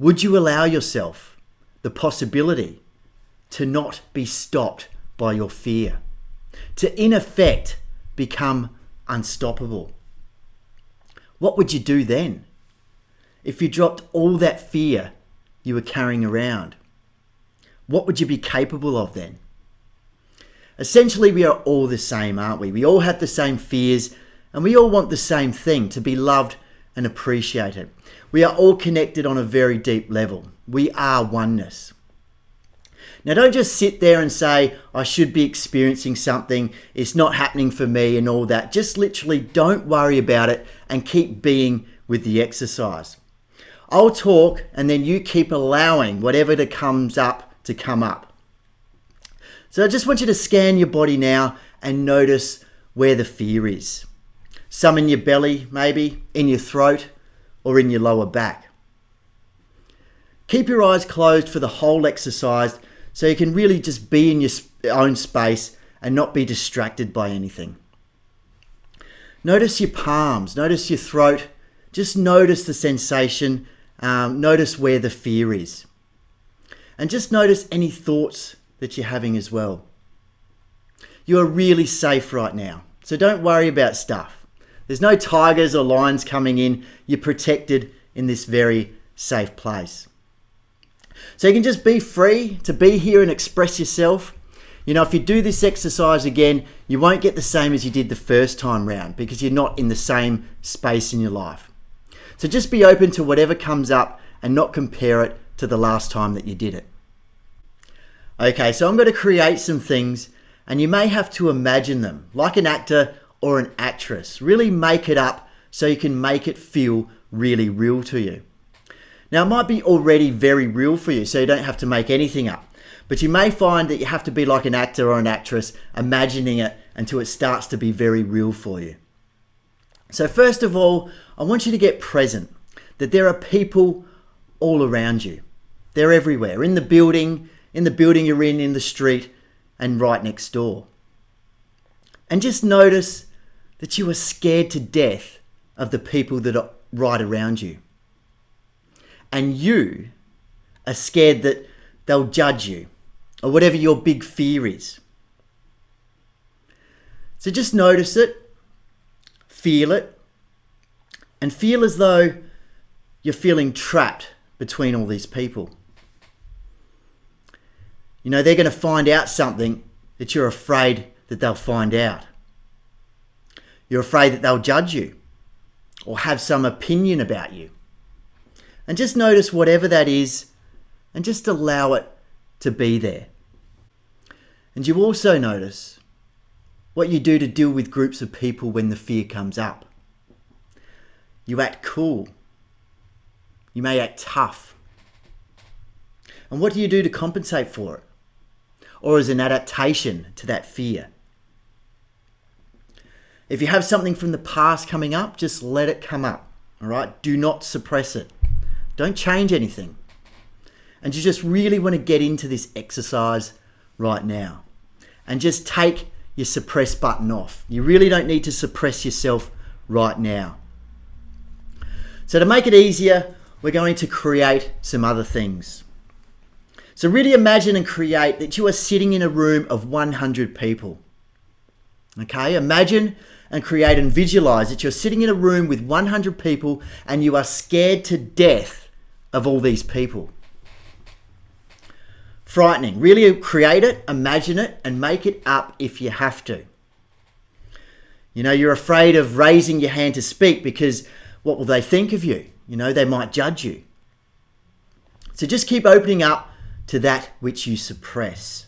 Would you allow yourself the possibility to not be stopped by your fear? To, in effect, become unstoppable? What would you do then if you dropped all that fear you were carrying around? What would you be capable of then? Essentially, we are all the same, aren't we? We all have the same fears, and we all want the same thing: to be loved and appreciated. We are all connected on a very deep level. We are oneness. Now, don't just sit there and say, I should be experiencing something, it's not happening for me and all that. Just literally don't worry about it and keep being with the exercise. I'll talk and then you keep allowing whatever that comes up to come up. So I just want you to scan your body now and notice where the fear is. Some in your belly, maybe, in your throat, or in your lower back. Keep your eyes closed for the whole exercise so you can really just be in your own space and not be distracted by anything. Notice your palms, notice your throat, just notice the sensation, notice where the fear is. And just notice any thoughts that you're having as well. You are really safe right now, so don't worry about stuff. There's no tigers or lions coming in. You're protected in this very safe place. So you can just be free to be here and express yourself. You know, if you do this exercise again, you won't get the same as you did the first time round because you're not in the same space in your life. So just be open to whatever comes up and not compare it to the last time that you did it. Okay, so I'm going to create some things and you may have to imagine them like an actor or an actress. Really make it up so you can make it feel really real to you. Now, it might be already very real for you, so you don't have to make anything up. But you may find that you have to be like an actor or an actress, imagining it until it starts to be very real for you. So first of all, I want you to get present, that there are people all around you. They're everywhere, in the building you're in the street, and right next door. And just notice that you are scared to death of the people that are right around you. And you are scared that they'll judge you or whatever your big fear is. So just notice it, feel it, and feel as though you're feeling trapped between all these people. You know, they're going to find out something that you're afraid that they'll find out. You're afraid that they'll judge you or have some opinion about you. And just notice whatever that is and just allow it to be there. And you also notice what you do to deal with groups of people when the fear comes up. You act cool. You may act tough. And what do you do to compensate for it? Or as an adaptation to that fear? If you have something from the past coming up, just let it come up. All right? Do not suppress it. Don't change anything. And you just really want to get into this exercise right now. And just take your suppress button off. You really don't need to suppress yourself right now. So to make it easier, we're going to create some other things. So really imagine and create that you are sitting in a room of 100 people. Okay, imagine and create and visualize that you're sitting in a room with 100 people and you are scared to death of all these people. Frightening. Really create it, imagine it, and make it up if you have to. You know, you're afraid of raising your hand to speak because what will they think of you? You know, they might judge you. So just keep opening up to that which you suppress.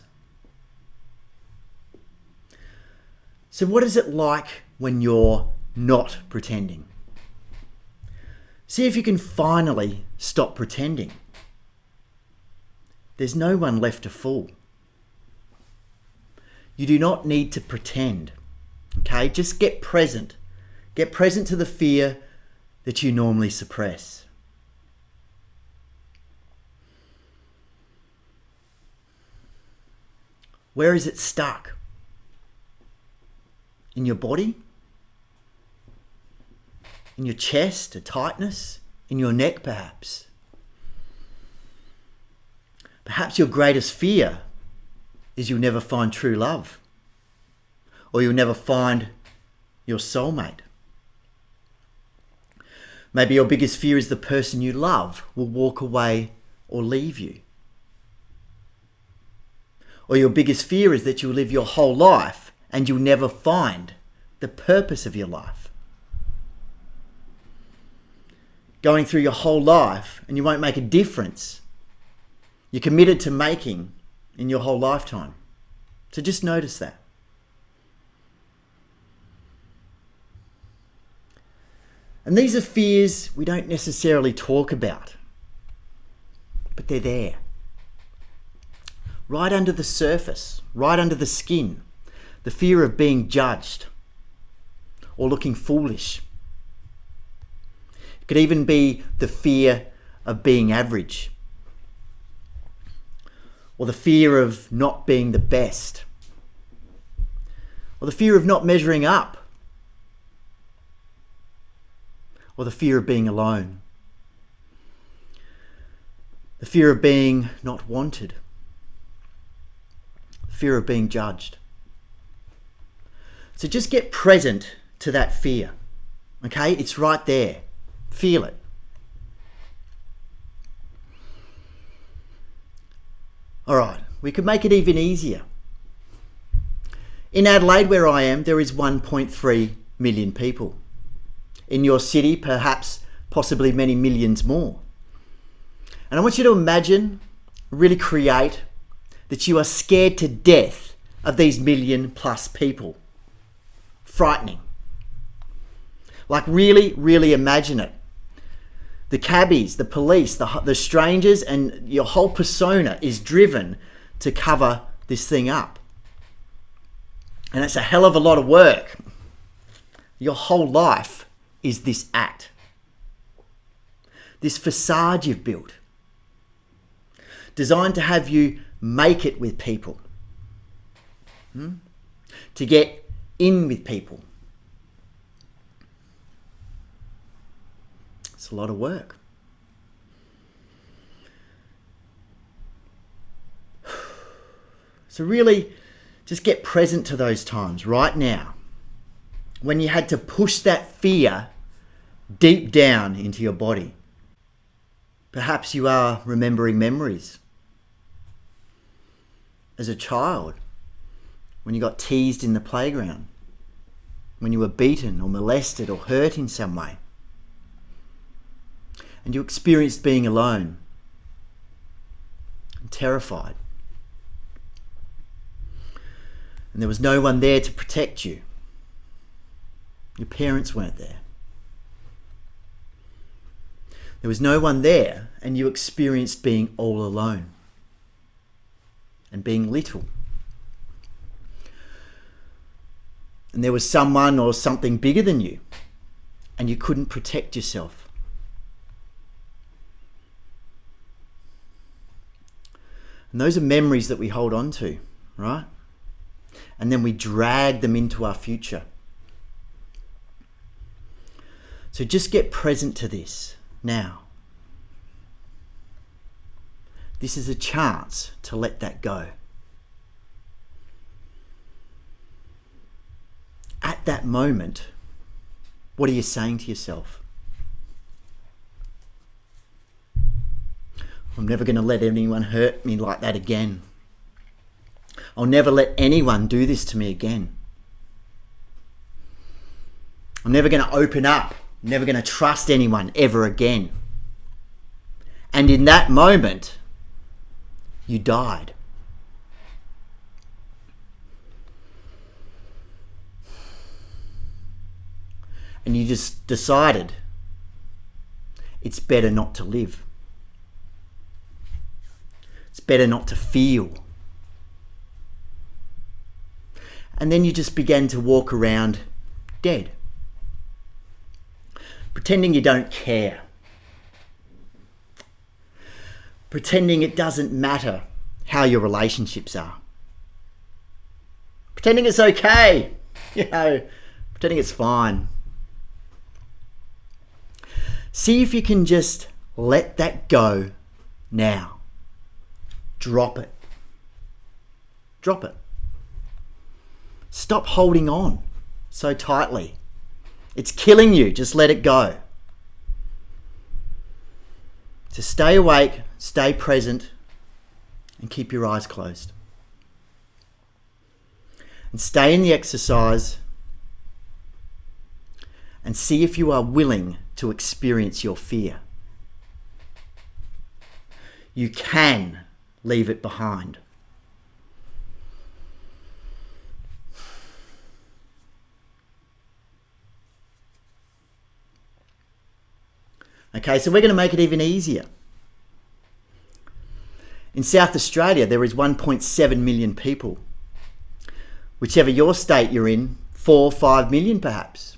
So what is it like when you're not pretending? See if you can finally stop pretending. There's no one left to fool. You do not need to pretend. Okay, just get present. Get present to the fear that you normally suppress. Where is it stuck? In your body? In your chest, a tightness? In your neck, perhaps? Perhaps your greatest fear is you'll never find true love, or you'll never find your soulmate. Maybe your biggest fear is the person you love will walk away or leave you. Or your biggest fear is that you'll live your whole life and you'll never find the purpose of your life. Going through your whole life and you won't make a difference you're committed to making in your whole lifetime. So just notice that. And these are fears we don't necessarily talk about, but they're there. Right under the surface, right under the skin. The fear of being judged or looking foolish. It could even be the fear of being average, or the fear of not being the best, or the fear of not measuring up, or the fear of being alone, the fear of being not wanted, the fear of being judged. So just get present to that fear, okay? It's right there. Feel it. All right, we could make it even easier. In Adelaide, where I am, there is 1.3 million people. In your city, perhaps, possibly many millions more. And I want you to imagine, really create, that you are scared to death of these 1 million+ people. Frightening. Like really, really imagine it. The cabbies, the police, the strangers, and your whole persona is driven to cover this thing up. And it's a hell of a lot of work. Your whole life is this act. This facade you've built. Designed to have you make it with people. To get in with people. It's a lot of work. So really, just get present to those times right now when you had to push that fear deep down into your body. Perhaps you are remembering memories as a child, when you got teased in the playground, when you were beaten or molested or hurt in some way. And you experienced being alone and terrified. And there was no one there to protect you. Your parents weren't there. There was no one there, and you experienced being all alone and being little. And there was someone or something bigger than you, and you couldn't protect yourself. And those are memories that we hold on to, right? And then we drag them into our future. So just get present to this now. This is a chance to let that go. At that moment, what are you saying to yourself? I'm never going to let anyone hurt me like that again. I'll never let anyone do this to me again. I'm never going to open up. I'm never going to trust anyone ever again. And in that moment, you died. And you just decided it's better not to live. It's better not to feel. And then you just began to walk around dead. Pretending you don't care. Pretending it doesn't matter how your relationships are. Pretending it's okay. Pretending it's fine. See if you can just let that go now. drop it. Drop it. Stop holding on so tightly. It's killing you. Just let it go. To stay awake, stay present, and keep your eyes closed. And stay in the exercise and see if you are willing to experience your fear. You can leave it behind. Okay, so we're going to make it even easier. In South Australia, there is 1.7 million people. Whichever your state you're in, 4 or 5 million perhaps.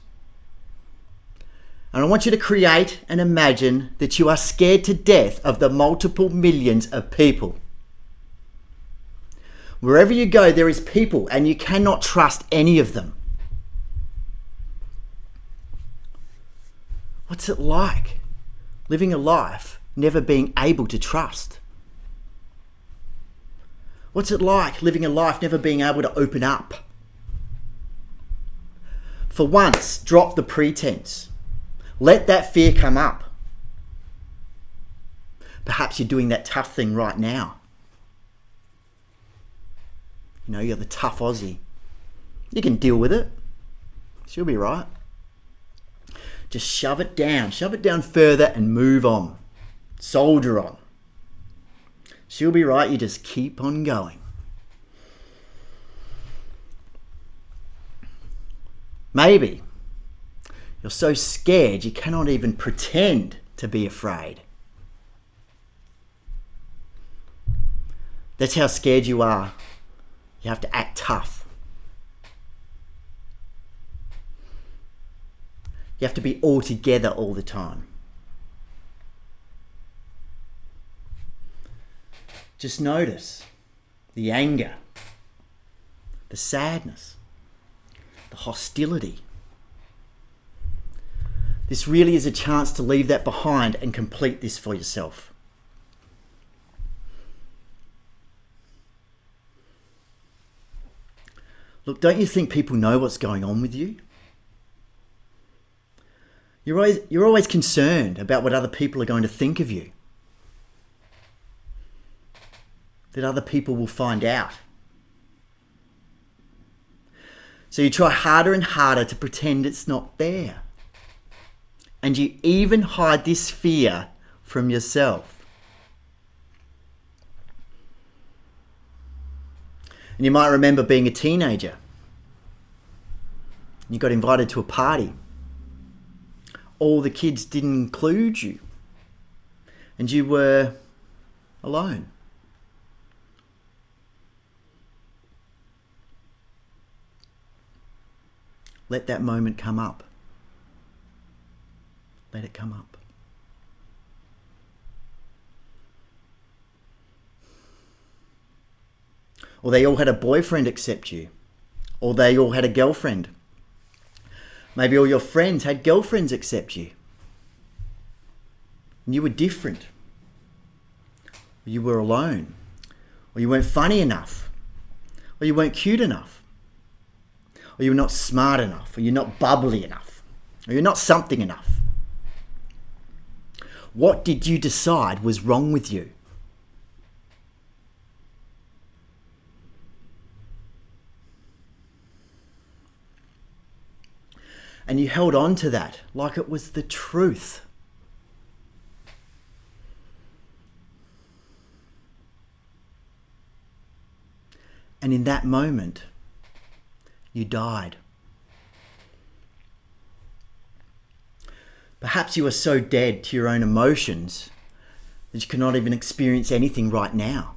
And I want you to create and imagine that you are scared to death of the multiple millions of people. Wherever you go, there is people and you cannot trust any of them. What's it like living a life never being able to trust? What's it like living a life never being able to open up? For once, drop the pretense. Let that fear come up. Perhaps you're doing that tough thing right now. You know, you're the tough Aussie. You can deal with it. She'll be right. Just shove it down further and move on. Soldier on. She'll be right, you just keep on going. Maybe you're so scared you cannot even pretend to be afraid. That's how scared you are. You have to act tough. You have to be all together all the time. Just notice the anger, the sadness, the hostility. This really is a chance to leave that behind and complete this for yourself. Look, don't you think people know what's going on with you? You're always concerned about what other people are going to think of you. That other people will find out. So you try harder and harder to pretend it's not there. And you even hide this fear from yourself. And you might remember being a teenager. You got invited to a party. All the kids didn't include you. And you were alone. Let that moment come up. Let it come up. Or they all had a boyfriend accept you. Or they all had a girlfriend. Maybe all your friends had girlfriends accept you. And you were different. Or you were alone. Or you weren't funny enough. Or you weren't cute enough. Or you're not smart enough. Or you're not bubbly enough. Or you're not something enough. What did you decide was wrong with you? And you held on to that like it was the truth. And in that moment, you died. Perhaps you are so dead to your own emotions that you cannot even experience anything right now.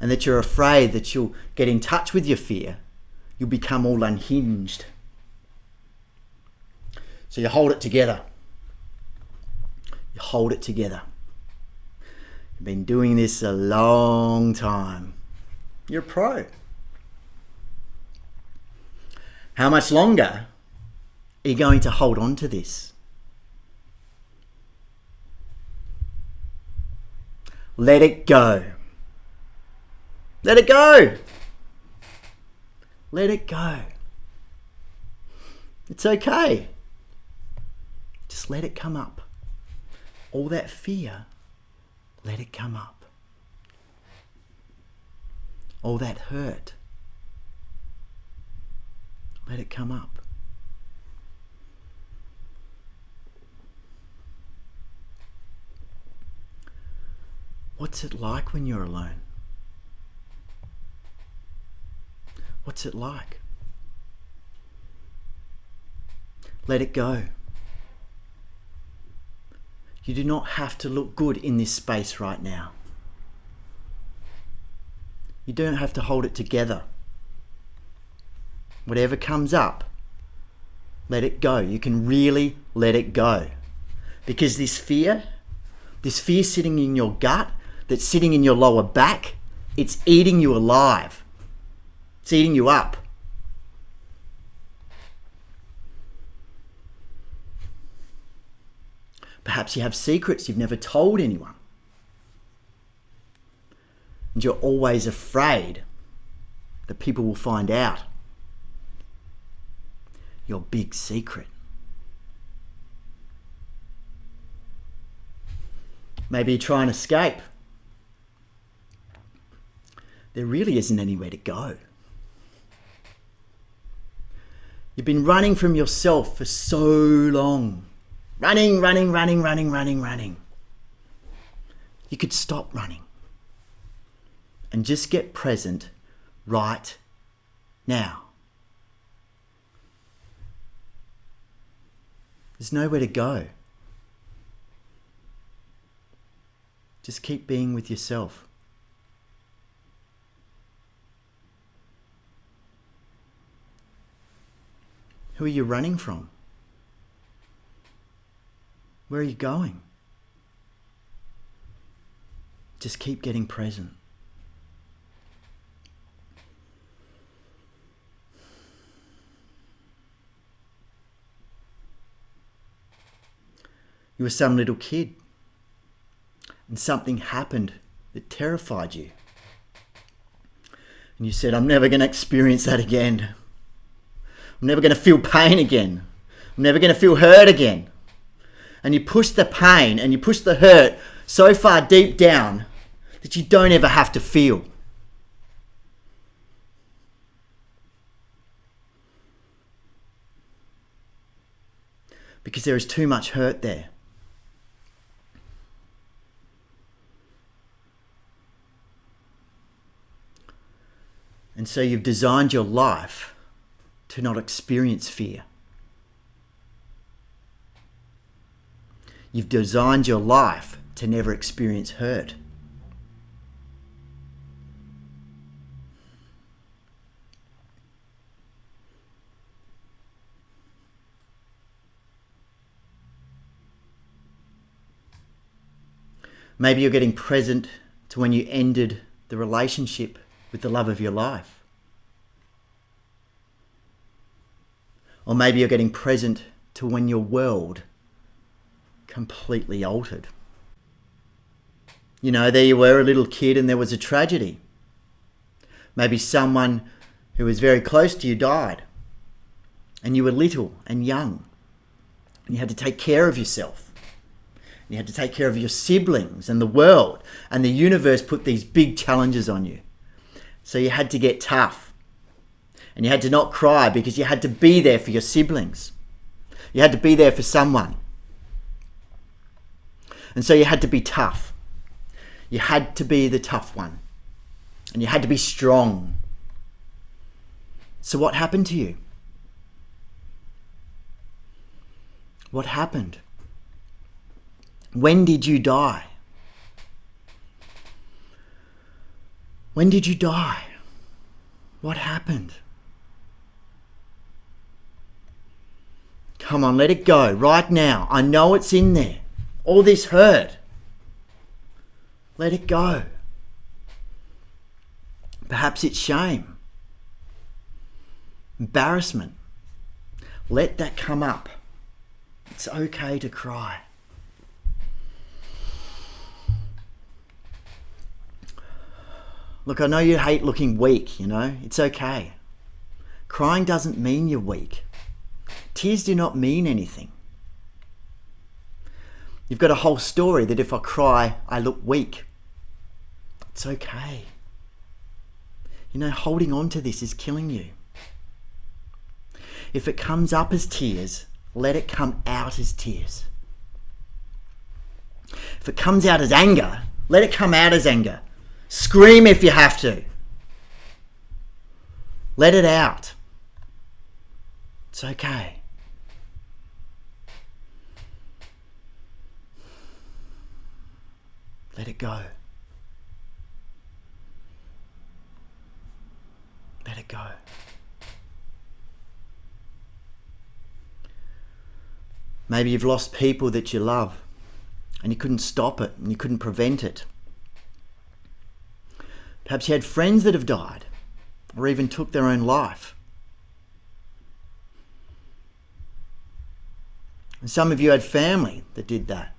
And that you're afraid that you'll get in touch with your fear. You'll become all unhinged. So you hold it together. You hold it together. You've been doing this a long time. You're a pro. How much longer are you going to hold on to this? let it go. Let it go. Let it go. It's okay. Just let it come up. All that fear, let it come up. All that hurt, let it come up. What's it like when you're alone? What's it like? Let it go. You do not have to look good in this space right now. You don't have to hold it together. Whatever comes up, let it go. You can really let it go. Because this fear sitting in your gut, that's sitting in your lower back, it's eating you alive. It's eating you up. Perhaps you have secrets you've never told anyone. And you're always afraid that people will find out your big secret. Maybe you try and escape. There really isn't anywhere to go. You've been running from yourself for so long. Running. You could stop running and just get present right now. There's nowhere to go. Just keep being with yourself. Who are you running from? Where are you going? Just keep getting present. You were some little kid and something happened that terrified you. And you said, I'm never going to experience that again. I'm never going to feel pain again. I'm never going to feel hurt again. And you push the pain and you push the hurt so far deep down that you don't ever have to feel. Because there is too much hurt there. And so you've designed your life to not experience fear. You've designed your life to never experience hurt. Maybe you're getting present to when you ended the relationship with the love of your life. Or maybe you're getting present to when your world completely altered. You know, there you were, a little kid, and there was a tragedy. Maybe someone who was very close to you died, and you were little and young, and you had to take care of yourself. You had to take care of your siblings and the world, and the universe put these big challenges on you. So you had to get tough, and you had to not cry because you had to be there for your siblings. You had to be there for someone. And so you had to be tough. You had to be the tough one. And you had to be strong. So what happened to you? What happened? When did you die? When did you die? What happened? Come on, let it go right now. I know it's in there. All this hurt. Let it go. Perhaps it's shame. Embarrassment. Let that come up. It's okay to cry. Look, I know you hate looking weak, It's okay. Crying doesn't mean you're weak. Tears do not mean anything. You've got a whole story that if I cry, I look weak. It's okay. Holding on to this is killing you. If it comes up as tears, let it come out as tears. If it comes out as anger, let it come out as anger. Scream if you have to. Let it out. It's okay. Let it go. Let it go. Maybe you've lost people that you love and you couldn't stop it and you couldn't prevent it. Perhaps you had friends that have died or even took their own life. And some of you had family that did that.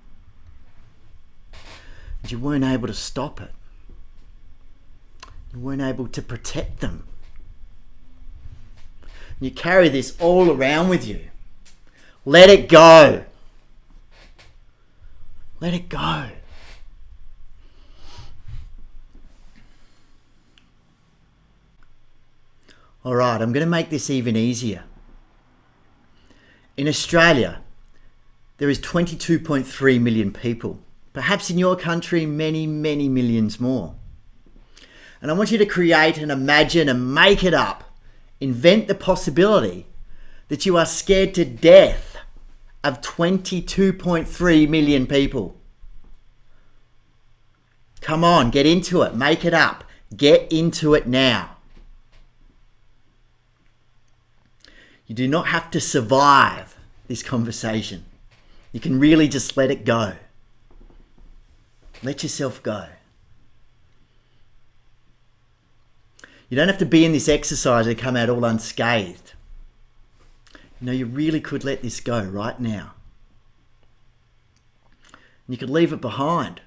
And you weren't able to stop it. You weren't able to protect them. And you carry this all around with you. Let it go. Let it go. All right, I'm going to make this even easier. In Australia, there is 22.3 million people. Perhaps in your country, many, many millions more. And I want you to create and imagine and make it up. Invent the possibility that you are scared to death of 22.3 million people. Come on, get into it. Make it up. Get into it now. You do not have to survive this conversation. You can really just let it go. Let yourself go. You don't have to be in this exercise and come out all unscathed. You really could let this go right now. And you could leave it behind.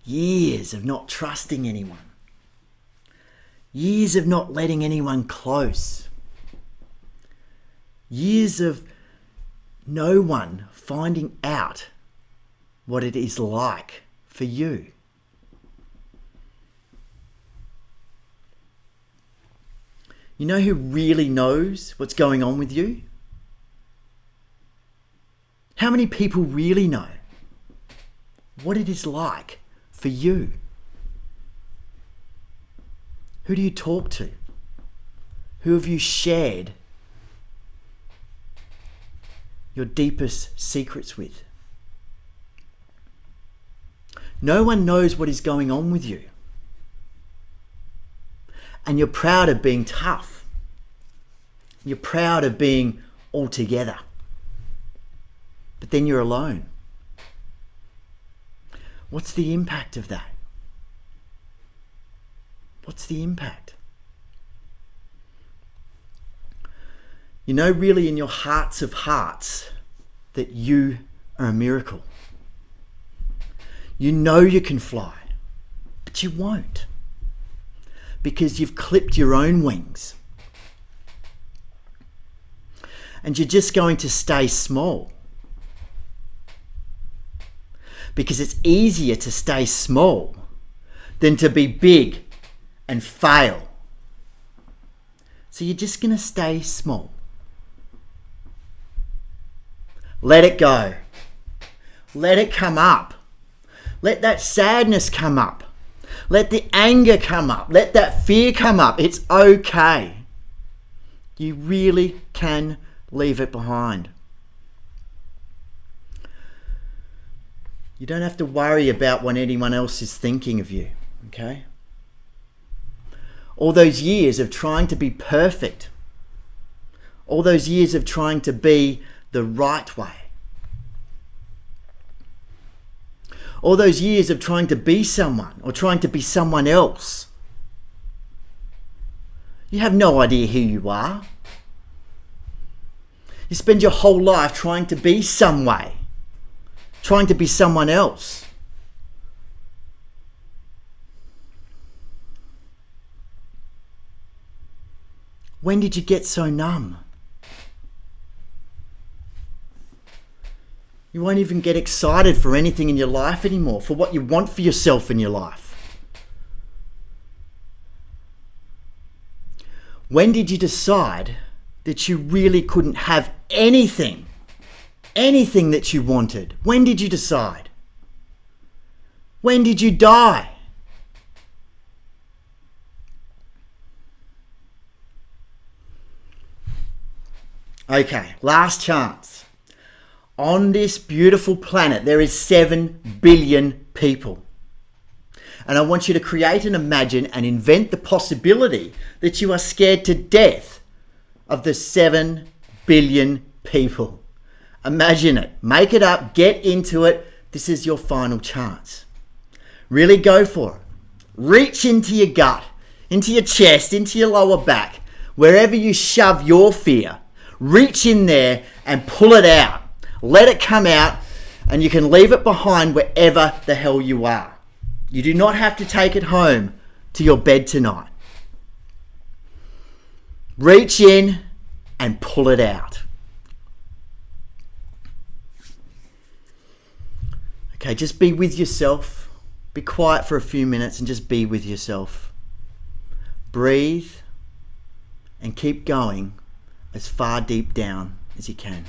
Years of not trusting anyone. Years of not letting anyone close. Years of no one finding out what it is like for you. You know who really knows what's going on with you? How many people really know what it is like for you? Who do you talk to? Who have you shared your deepest secrets with? No one knows what is going on with you. And you're proud of being tough. You're proud of being all together. But then you're alone. What's the impact of that? What's the impact? Really in your hearts of hearts that you are a miracle. You know you can fly, but you won't. Because you've clipped your own wings. And you're just going to stay small. Because it's easier to stay small than to be big and fail. So you're just going to stay small. Let it go. Let it come up. Let that sadness come up. Let the anger come up. Let that fear come up. It's okay. You really can leave it behind. You don't have to worry about what anyone else is thinking of you, okay? All those years of trying to be perfect, all those years of trying to be the right way, all those years of trying to be someone or trying to be someone else. You have no idea who you are. You spend your whole life trying to be some way, trying to be someone else. When did you get so numb? You won't even get excited for anything in your life anymore, for what you want for yourself in your life. When did you decide that you really couldn't have anything that you wanted? When did you decide? When did you die? Okay, last chance. On this beautiful planet, there is 7 billion people. And I want you to create and imagine and invent the possibility that you are scared to death of the 7 billion people. Imagine it. Make it up. Get into it. This is your final chance. Really go for it. Reach into your gut, into your chest, into your lower back, wherever you shove your fear. Reach in there and pull it out. Let it come out, and you can leave it behind wherever the hell you are. You do not have to take it home to your bed tonight. Reach in and pull it out. Okay, just be with yourself. Be quiet for a few minutes and just be with yourself. Breathe and keep going as far deep down as you can.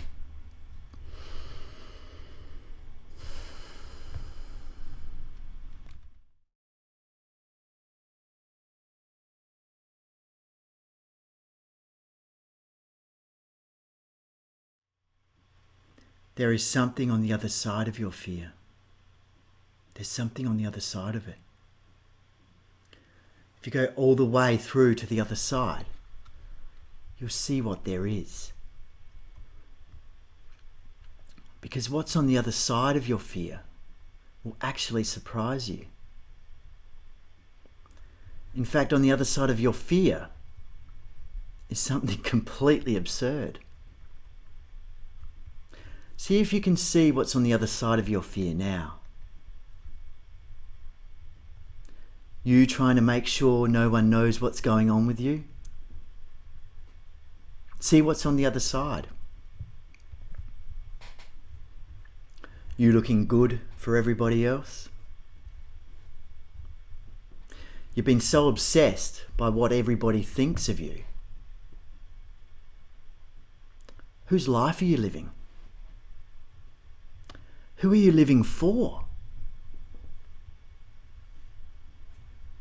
There is something on the other side of your fear. There's something on the other side of it. If you go all the way through to the other side, you'll see what there is. Because what's on the other side of your fear will actually surprise you. In fact, on the other side of your fear is something completely absurd. See if you can see what's on the other side of your fear now. You trying to make sure no one knows what's going on with you. See what's on the other side. You looking good for everybody else. You've been so obsessed by what everybody thinks of you. Whose life are you living? Who are you living for?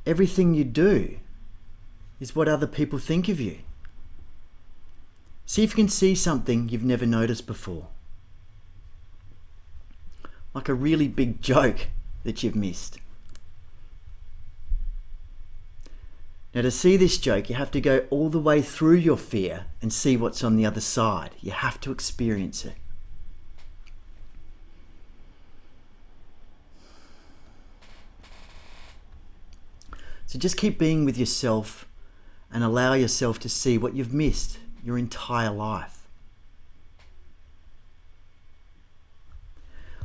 Everything you do is what other people think of you. See if you can see something you've never noticed before. Like a really big joke that you've missed. Now to see this joke, you have to go all the way through your fear and see what's on the other side. You have to experience it. So just keep being with yourself and allow yourself to see what you've missed your entire life.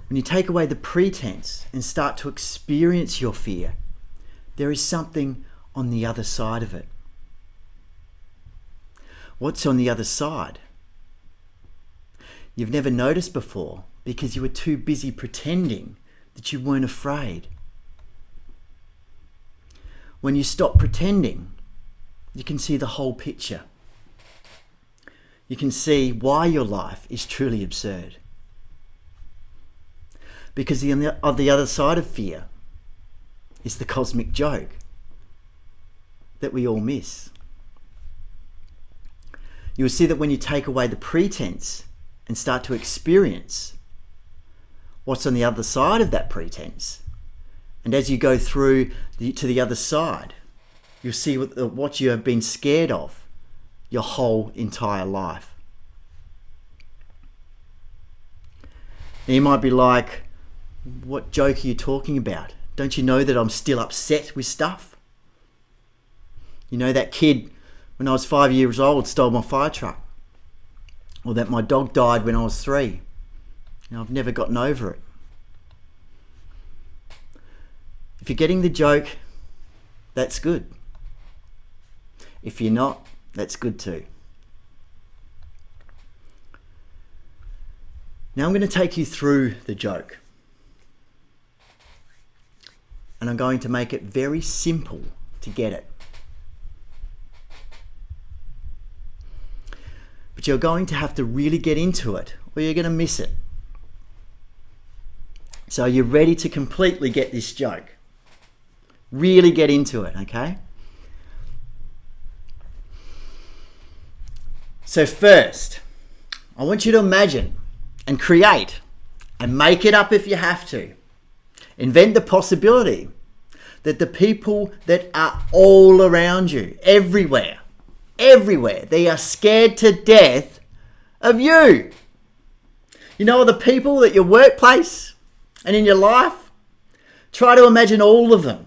When you take away the pretense and start to experience your fear, there is something on the other side of it. What's on the other side? You've never noticed before because you were too busy pretending that you weren't afraid. When you stop pretending, you can see the whole picture. You can see why your life is truly absurd. Because on the other side of fear is the cosmic joke that we all miss. You will see that when you take away the pretense and start to experience what's on the other side of that pretense, and as you go through to the other side, you'll see what you have been scared of your whole entire life. And you might be like, what joke are you talking about? Don't you know that I'm still upset with stuff? You know that kid when I was 5 years old stole my fire truck? Or that my dog died when I was 3? I've never gotten over it. If you're getting the joke, that's good. If you're not, That's good too. Now I'm going to take you through the joke. And I'm going to make it very simple to get it. But you're going to have to really get into it or you're going to miss it. So you're ready to completely get this joke. Really get into it, okay? So first, I want you to imagine and create and make it up if you have to. Invent the possibility that the people that are all around you, everywhere, they are scared to death of you. You know, the people at your workplace and in your life, try to imagine all of them.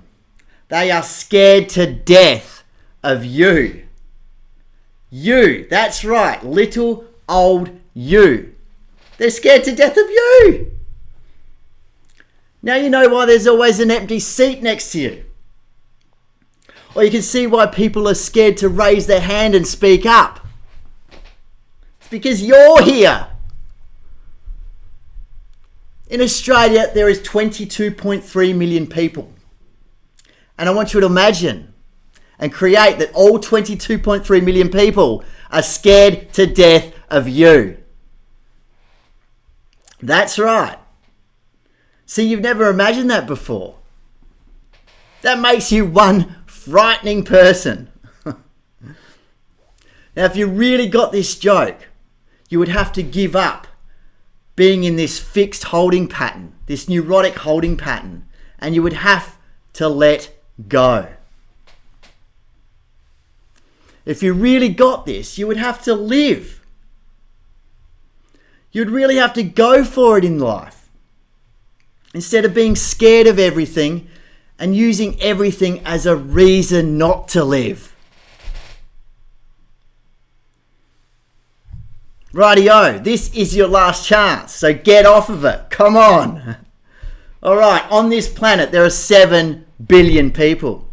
They are scared to death of you. You, that's right, little old you. They're scared to death of you. Now you know why there's always an empty seat next to you. Or you can see why people are scared to raise their hand and speak up. It's because you're here. In Australia, there is 22.3 million people. And I want you to imagine and create that all 22.3 million people are scared to death of you. That's right. See, you've never imagined that before. That makes you one frightening person. Now, if you really got this joke, you would have to give up being in this fixed holding pattern, this neurotic holding pattern, and you would have to let go. If you really got this, you would have to live. You'd really have to go for it in life. Instead of being scared of everything and using everything as a reason not to live. Rightio, this is your last chance, so get off of it. Come on. All right, on this planet there are 7 billion people.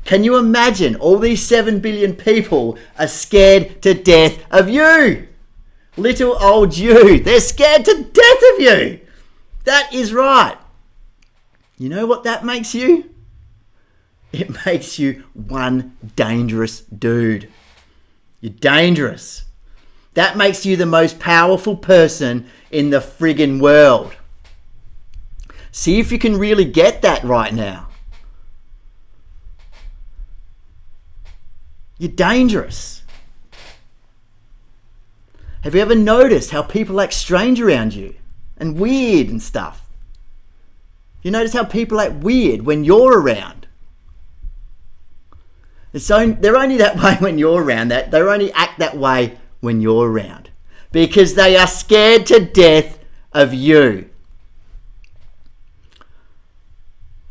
Can you imagine all these 7 billion people are scared to death of you? Little old you. They're scared to death of you. That is right. You know what that makes you? It makes you one dangerous dude. You're dangerous. That makes you the most powerful person in the friggin' world. See if you can really get that right now. You're dangerous. Have you ever noticed how people act strange around you and weird and stuff? You notice how people act weird when you're around. They're only that way when you're around. They only act that way when you're around. Because they are scared to death of you.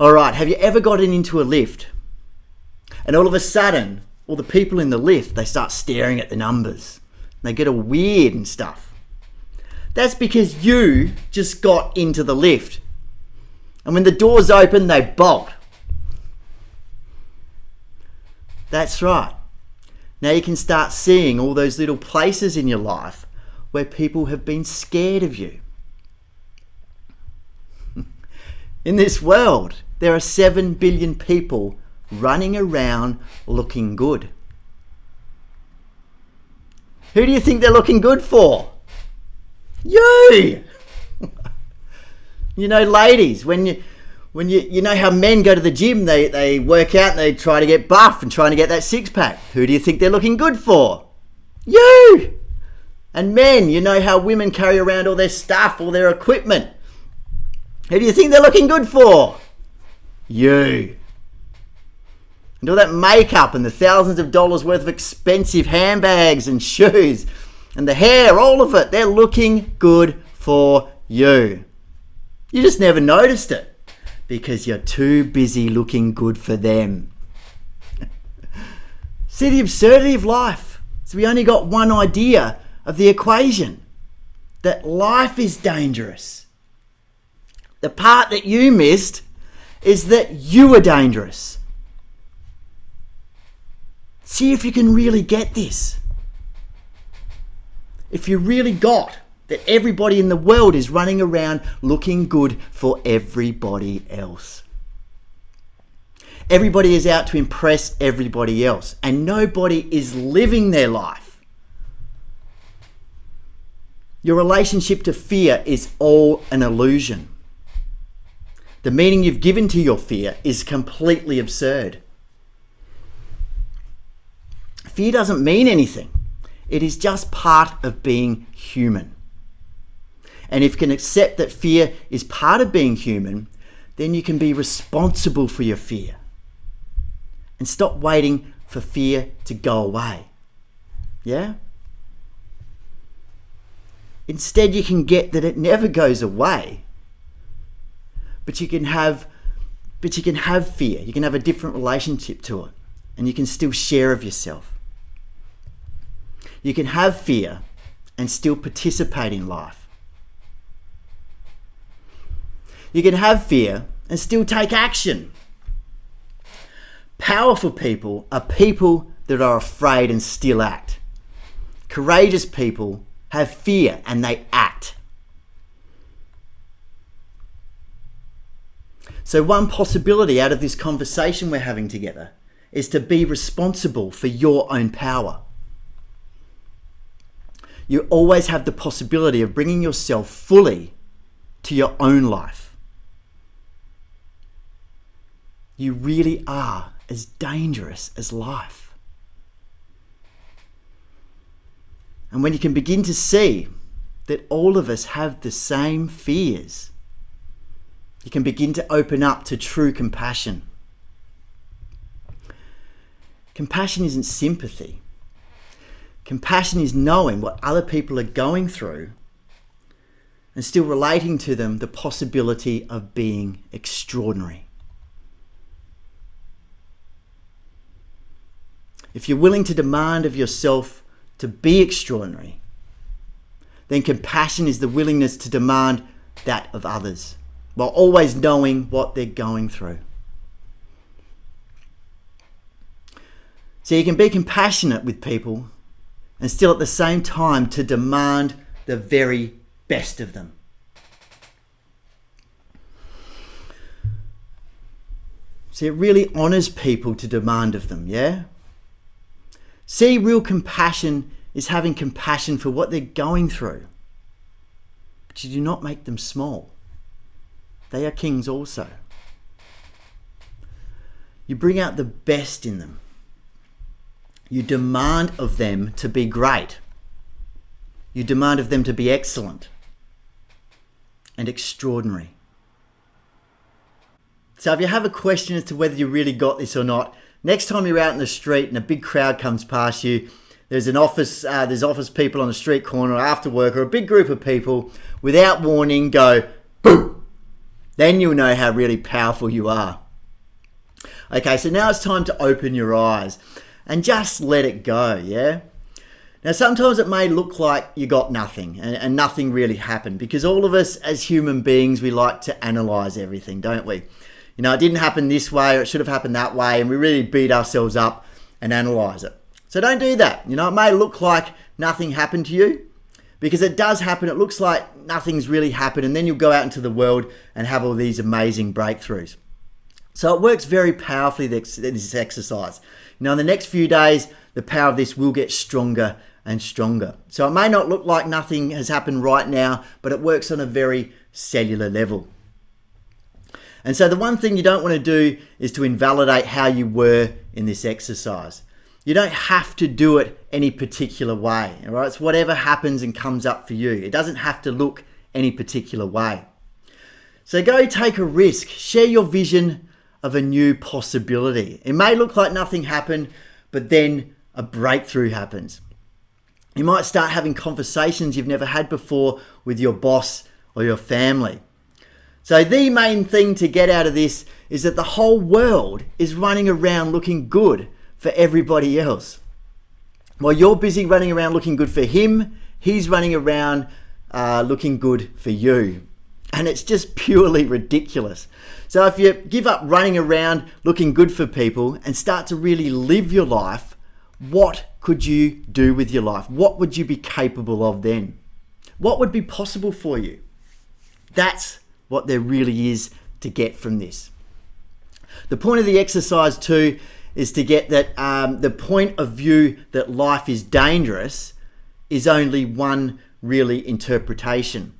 Alright, have you ever gotten into a lift? And all of a sudden, all the people in the lift, they start staring at the numbers. They get all weird and stuff. That's because you just got into the lift. And when the doors open, they bolt. That's right. Now you can start seeing all those little places in your life where people have been scared of you. In this world, there are 7 billion people running around looking good. Who do you think they're looking good for? You! You know, ladies, when you know how men go to the gym, they work out and they try to get buff and trying to get that six pack. Who do you think they're looking good for? You! And men, you know how women carry around all their stuff, all their equipment. Who do you think they're looking good for? You. And all that makeup and the thousands of dollars worth of expensive handbags and shoes and the hair, all of it, they're looking good for you. You just never noticed it because you're too busy looking good for them. See the absurdity of life? So we only got one idea of the equation, that life is dangerous. The part that you missed is that you are dangerous. See if you can really get this. If you really got that everybody in the world is running around looking good for everybody else. Everybody is out to impress everybody else, and nobody is living their life. Your relationship to fear is all an illusion. The meaning you've given to your fear is completely absurd. Fear doesn't mean anything. It is just part of being human. And if you can accept that fear is part of being human, then you can be responsible for your fear. And stop waiting for fear to go away. Yeah? Instead, you can get that it never goes away. But you can have fear. You can have a different relationship to it. And you can still share of yourself. You can have fear and still participate in life. You can have fear and still take action. Powerful people are people that are afraid and still act. Courageous people have fear and they act. So one possibility out of this conversation we're having together is to be responsible for your own power. You always have the possibility of bringing yourself fully to your own life. You really are as dangerous as life. And when you can begin to see that all of us have the same fears, you can begin to open up to true compassion. Compassion isn't sympathy. Compassion is knowing what other people are going through and still relating to them the possibility of being extraordinary. If you're willing to demand of yourself to be extraordinary, then compassion is the willingness to demand that of others, while always knowing what they're going through. So you can be compassionate with people and still at the same time to demand the very best of them. See, it really honors people to demand of them, yeah? See, real compassion is having compassion for what they're going through. But you do not make them small. They are kings also. You bring out the best in them. You demand of them to be great. You demand of them to be excellent and extraordinary. So if you have a question as to whether you really got this or not, next time you're out in the street and a big crowd comes past you, there's office people on the street corner or after work or a big group of people, without warning, go, boom. Then you'll know how really powerful you are. Okay, so now it's time to open your eyes and just let it go, yeah? Now, sometimes it may look like you got nothing and nothing really happened, because all of us as human beings, we like to analyze everything, don't we? You know, it didn't happen this way or it should have happened that way, and we really beat ourselves up and analyze it. So don't do that. You know, it may look like nothing happened to you, because it does happen. It looks like nothing's really happened, and then you'll go out into the world and have all these amazing breakthroughs. So it works very powerfully, this exercise. You know, in the next few days, the power of this will get stronger and stronger. So it may not look like nothing has happened right now, but it works on a very cellular level. And so the one thing you don't want to do is to invalidate how you were in this exercise. You don't have to do it any particular way, all right? It's whatever happens and comes up for you. It doesn't have to look any particular way. So go take a risk. Share your vision of a new possibility. It may look like nothing happened, but then a breakthrough happens. You might start having conversations you've never had before with your boss or your family. So the main thing to get out of this is that the whole world is running around looking good for everybody else. While you're busy running around looking good for him, he's running around looking good for you. And it's just purely ridiculous. So if you give up running around looking good for people and start to really live your life what could you do with your life? What would you be capable of then? What would be possible for you? That's what there really is to get from this. The point of the exercise too is to get that the point of view that life is dangerous is only one really interpretation.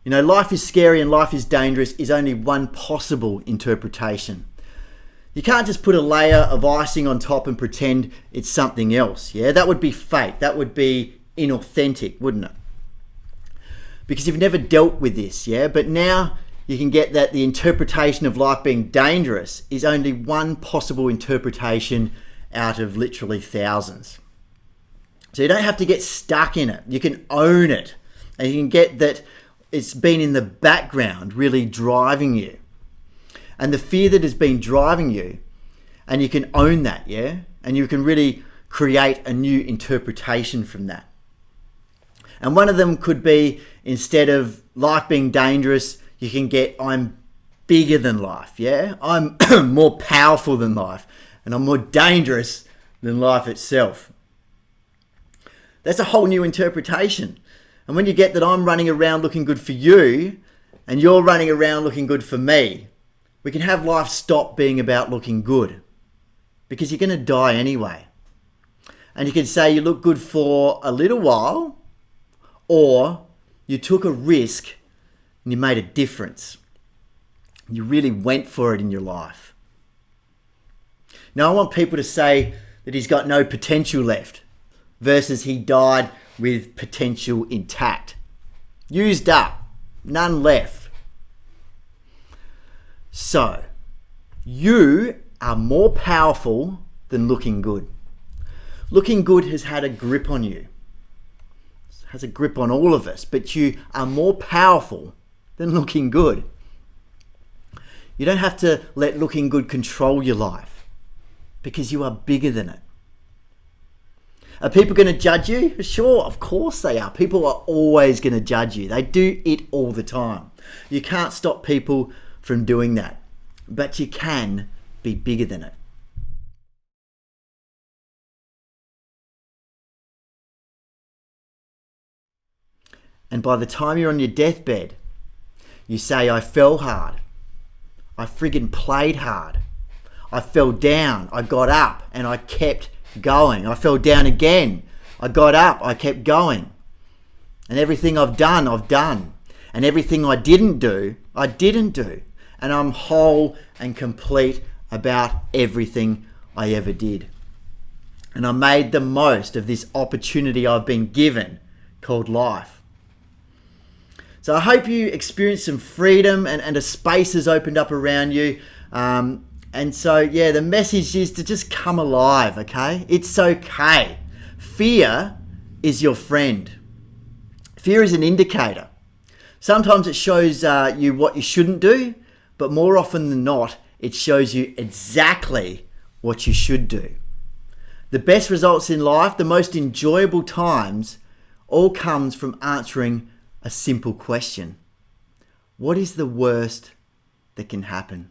You know, life is scary and life is dangerous is only one possible interpretation. You can't just put a layer of icing on top and pretend it's something else. Yeah, that would be fake. That would be inauthentic, wouldn't it? Because you've never dealt with this, yeah? But now you can get that the interpretation of life being dangerous is only one possible interpretation out of literally thousands. So you don't have to get stuck in it. You can own it. And you can get that it's been in the background really driving you. And the fear that has been driving you, and you can own that, yeah? And you can really create a new interpretation from that. And one of them could be, instead of life being dangerous, you can get, I'm bigger than life, yeah? I'm more powerful than life, and I'm more dangerous than life itself. That's a whole new interpretation. And when you get that I'm running around looking good for you, and you're running around looking good for me, we can have life stop being about looking good, because you're going to die anyway. And you can say you look good for a little while, or you took a risk and you made a difference. You really went for it in your life. Now, I want people to say that he's got no potential left versus he died with potential intact. Used up, none left. So, you are more powerful than looking good. Looking good has had a grip on you. Has a grip on all of us, but you are more powerful than looking good. You don't have to let looking good control your life, because you are bigger than it. Are people going to judge you? Sure, of course they are. People are always going to judge you. They do it all the time. You can't stop people from doing that, but you can be bigger than it. And by the time you're on your deathbed, you say, I fell hard. I friggin' played hard. I fell down. I got up and I kept going. I fell down again. I got up. I kept going. And everything I've done, I've done. And everything I didn't do, I didn't do. And I'm whole and complete about everything I ever did. And I made the most of this opportunity I've been given called life. So I hope you experience some freedom and a space has opened up around you. And so, yeah, the message is to just come alive, okay? It's okay. Fear is your friend. Fear is an indicator. Sometimes it shows you what you shouldn't do, but more often than not, it shows you exactly what you should do. The best results in life, the most enjoyable times, all comes from answering a simple question. What is the worst that can happen?